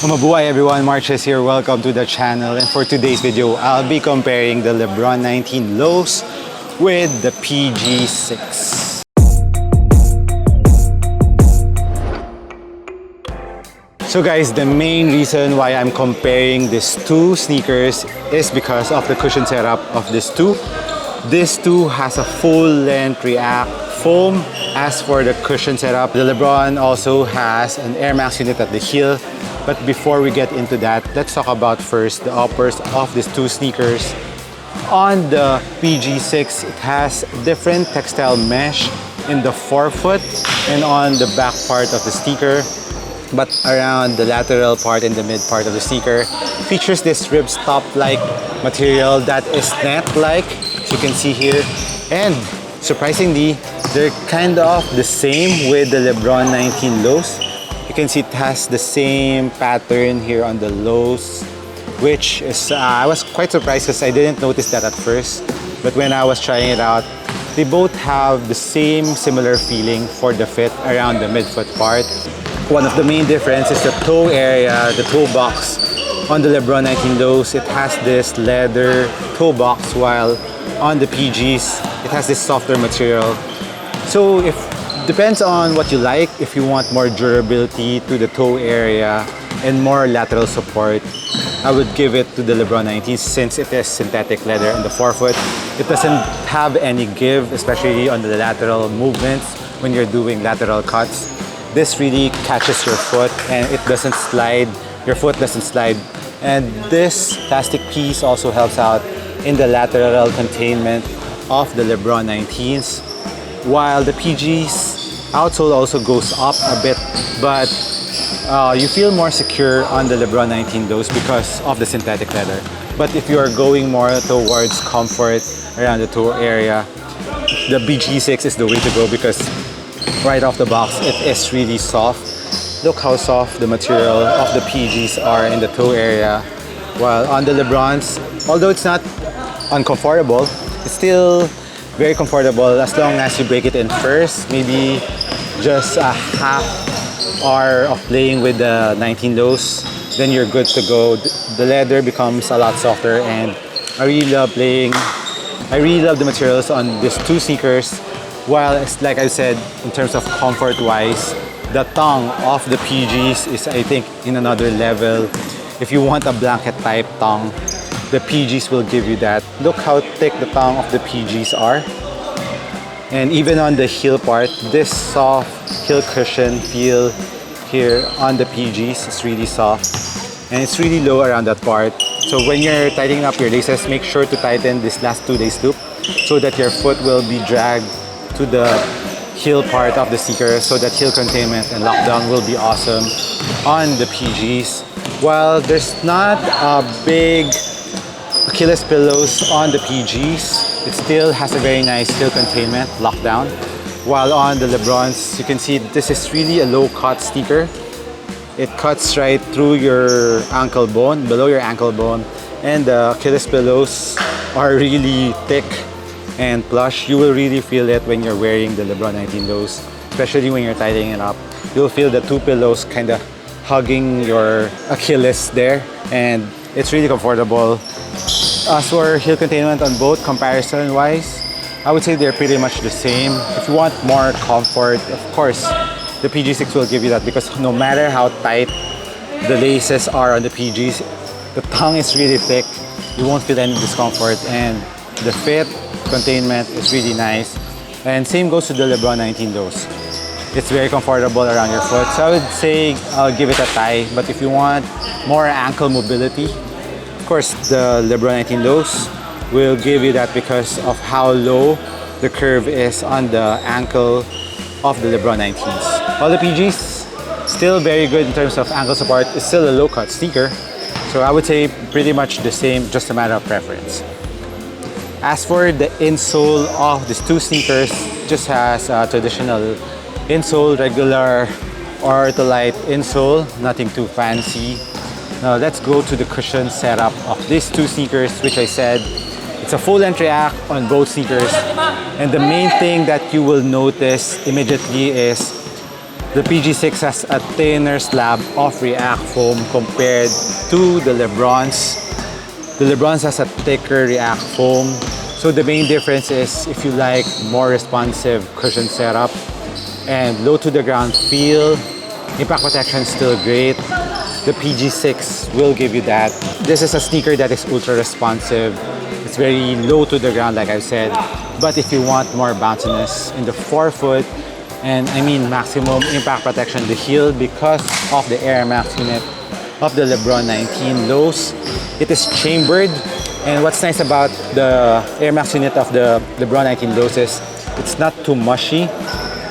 Mabuhay everyone, MARKCHES here. Welcome to the channel, and for today's video, I'll be comparing the LEBRON 19 lows with the PG6. So guys, the main reason why I'm comparing these two sneakers is because of the cushion setup of these two. This two has a full-length React foam. As for the cushion setup, the LEBRON also has an Air Max unit at the heel. But before we get into that, let's talk about first the uppers of these two sneakers. On the PG6, it has different textile mesh in the forefoot and on the back part of the sneaker. But around the lateral part and the mid part of the sneaker features this ripstop-like material that is net-like, as you can see here. And surprisingly, they're kind of the same with the LEBRON 19 lows. You can see it has the same pattern here on the lows, which is, I was quite surprised because I didn't notice that at first. But when I was trying it out, they both have the same similar feeling for the fit around the midfoot part. One of the main differences is the toe area, the toe box. On the LEBRON 19 lows, it has this leather toe box, while on the PGs, it has this softer material. So depends on what you like. If you want more durability to the toe area and more lateral support, I would give it to the LEBRON 19 since it is synthetic leather in the forefoot. It doesn't have any give, especially on the lateral movements when you're doing lateral cuts. This really catches your foot and it doesn't slide. Your foot doesn't slide. And this plastic piece also helps out in the lateral containment of the LEBRON 19s. While the PG's outsole also goes up a bit, but you feel more secure on the LEBRON 19 lows because of the synthetic leather. But if you are going more towards comfort around the toe area, the PG6 is the way to go because right off the box, it is really soft. Look how soft the material of the PGs are in the toe area. While on the LEBRONs, although it's not uncomfortable, it's still very comfortable as long as you break it in first. Maybe just a half hour of playing with the 19 lows, then you're good to go. The leather becomes a lot softer, and I really love the materials on these two sneakers. While it's like I said, in terms of comfort wise, the tongue of the PGs is, I think, in another level. If you want a blanket type tongue, the PGs will give you that. Look how thick the tongue of the PGs are. And even on the heel part, this soft heel cushion feel here on the PGs is really soft. And it's really low around that part. So when you're tightening up your laces, make sure to tighten this last 2-lace loop so that your foot will be dragged to the heel part of the sneaker, so that heel containment and lockdown will be awesome on the PGs. While there's not a big Achilles pillows on the PGs, it still has a very nice heel containment lockdown. While on the LEBRONs, you can see this is really a low cut sneaker. It cuts right through your ankle bone, below your ankle bone, and the Achilles pillows are really thick and plush. You will really feel it when you're wearing the LEBRON 19 lows, especially when you're tightening it up. You'll feel the two pillows kind of hugging your Achilles there, and it's really comfortable. As for heel containment on both, comparison wise, I would say they're pretty much the same. If you want more comfort, of course, the PG6 will give you that, because no matter how tight the laces are on the PGs, the tongue is really thick. You won't feel any discomfort, and the fit containment is really nice. And same goes to the LEBRON 19 lows. It's very comfortable around your foot. So I would say I'll give it a tie. But if you want more ankle mobility, of course, the LEBRON 19 lows will give you that because of how low the curve is on the ankle of the LEBRON 19s. While the PGs, still very good in terms of ankle support. It's still a low cut sneaker. So I would say pretty much the same, just a matter of preference. As for the insole of these two sneakers, just has a traditional insole, regular Ortholite insole, nothing too fancy. Now let's go to the cushion setup of these two sneakers, which I said, it's a full-length React on both sneakers. And the main thing that you will notice immediately is The PG6 has a thinner slab of React foam compared to the LEBRONs. The LEBRONs has a thicker React foam. So the main difference is if you like more responsive cushion setup and low to the ground feel, impact protection is still great. The PG6 will give you that. This is a sneaker that is ultra responsive. It's very low to the ground, like I've said. But if you want more bounciness in the forefoot, and I mean maximum impact protection, the heel, because of the Air Max unit of the LEBRON 19 lows, it is chambered. And what's nice about the Air Max unit of the LEBRON 19 lows is it's not too mushy.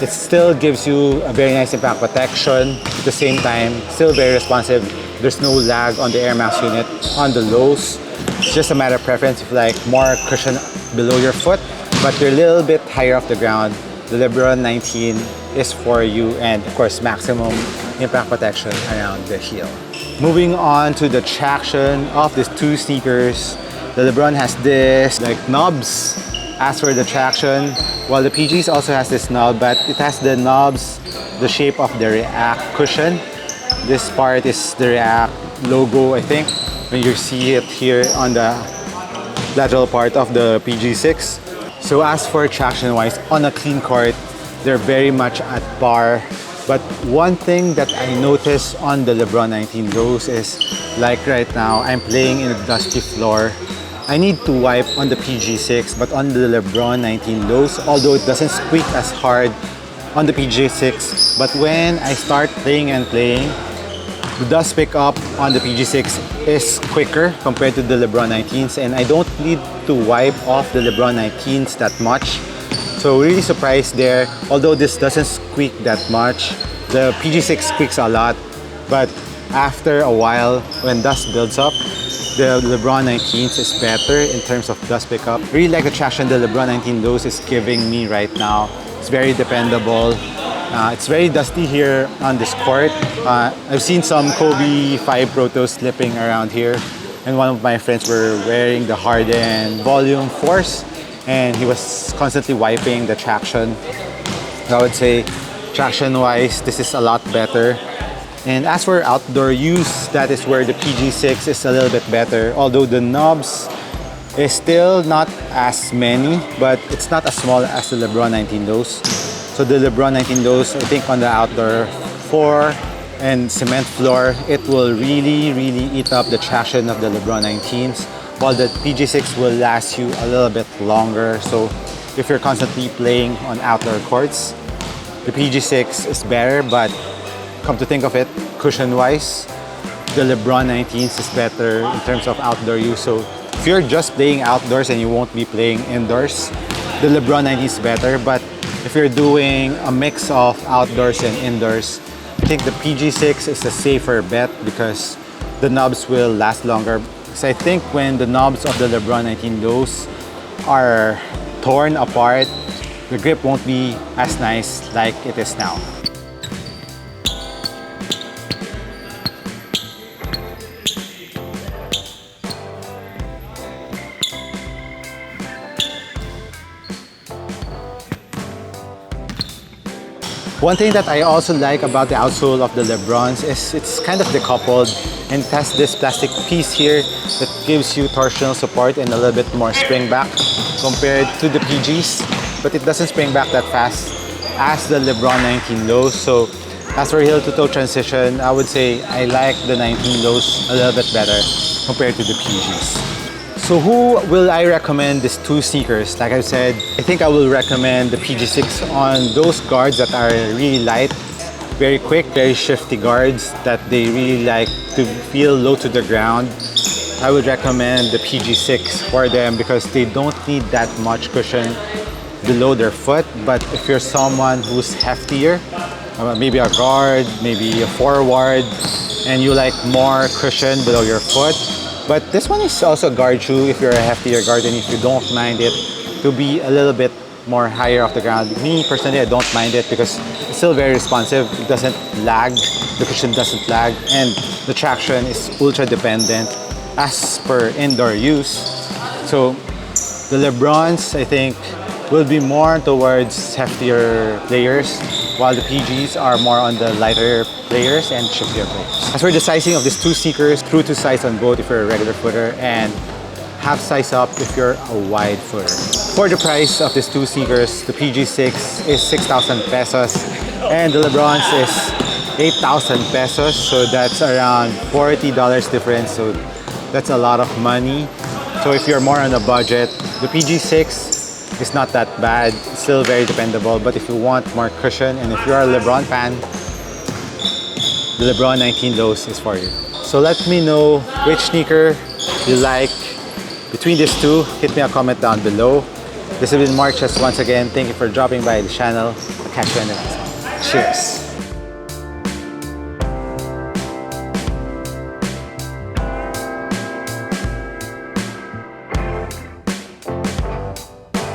It still gives you a very nice impact protection. At the same time, still very responsive. There's no lag on the Air Max unit on the lows. It's just a matter of preference. If you like more cushion below your foot, but you're a little bit higher off the ground, the LEBRON 19 is for you, and of course maximum impact protection around the heel. Moving on to the traction of these two sneakers, the LEBRON has this like knobs as for the traction, while the PGs also has this knob, but it has the knobs the shape of the React cushion. This part is the React logo, I think, when you see it here on the lateral part of the PG6. So as for traction wise, on a clean court, they're very much at par. But one thing that I noticed on the LEBRON 19 lows is, like right now, I'm playing in a dusty floor. I need to wipe on the PG6, but on the LEBRON 19 lows, although it doesn't squeak as hard on the PG6, but when I start playing and playing, the dust pickup on the PG6 is quicker compared to the LEBRON 19s, and I don't need to wipe off the LEBRON 19s that much. So really surprised there. Although this doesn't squeak that much, the PG6 squeaks a lot, but after a while, when dust builds up, the LEBRON 19s is better in terms of dust pickup. Really like the traction the LEBRON 19 lows is giving me right now. It's very dependable. It's very dusty here on this court. I've seen some Kobe 5 Protos slipping around here, and one of my friends were wearing the Harden Volume Force, and he was constantly wiping the traction. I would say traction-wise, this is a lot better. And as for outdoor use, that is where the PG6 is a little bit better. Although the knobs is still not as many, but it's not as small as the LEBRON 19 lows. So the LEBRON 19 lows, I think on the outdoor floor and cement floor, it will really eat up the traction of the LEBRON 19s, while the PG6 will last you a little bit longer. So if you're constantly playing on outdoor courts, the PG6 is better, but come to think of it, cushion-wise, the LEBRON 19s is better in terms of outdoor use. So if you're just playing outdoors and you won't be playing indoors, the LEBRON 19 is better. But if you're doing a mix of outdoors and indoors, I think the PG6 is a safer bet because the knobs will last longer. So I think when the knobs of the LEBRON 19 lows are torn apart, the grip won't be as nice like it is now. One thing that I also like about the outsole of the LEBRONs is it's kind of decoupled, and it has this plastic piece here that gives you torsional support and a little bit more spring back compared to the PGs, but it doesn't spring back that fast as the LEBRON 19 lows. So as for heel to toe transition, I would say I like the 19 lows a little bit better compared to the PGs. So who will I recommend these two sneakers? Like I said, I think I will recommend the PG6 on those guards that are really light, very quick, very shifty guards that they really like to feel low to the ground. I would recommend the PG6 for them because they don't need that much cushion below their foot. But if you're someone who's heftier, maybe a guard, maybe a forward, and you like more cushion below your foot, but this one is also a guard shoe if you're a heftier guard and if you don't mind it to be a little bit more higher off the ground. Me personally, I don't mind it because it's still very responsive. It doesn't lag, the cushion doesn't lag, and the traction is ultra dependent as per indoor use. So the LEBRONs, I think, will be more towards heftier players, while the PGs are more on the lighter players and chippier players. As for the sizing of these two sneakers, true to size on both if you're a regular footer, and half size up if you're a wide footer. For the price of these two sneakers, the PG6 is 6,000 pesos and the LEBRONs is 8,000 pesos. So that's around $40 difference. So that's a lot of money. So if you're more on a budget, the PG6 is not that bad, still very dependable. But if you want more cushion and if you're a LeBron fan, the LeBron 19 Lows is for you. So let me know which sneaker you like between these two. Hit me a comment down below. This has been MARKCHES once again. Thank you for dropping by the channel. I'll catch you in the next one. Cheers!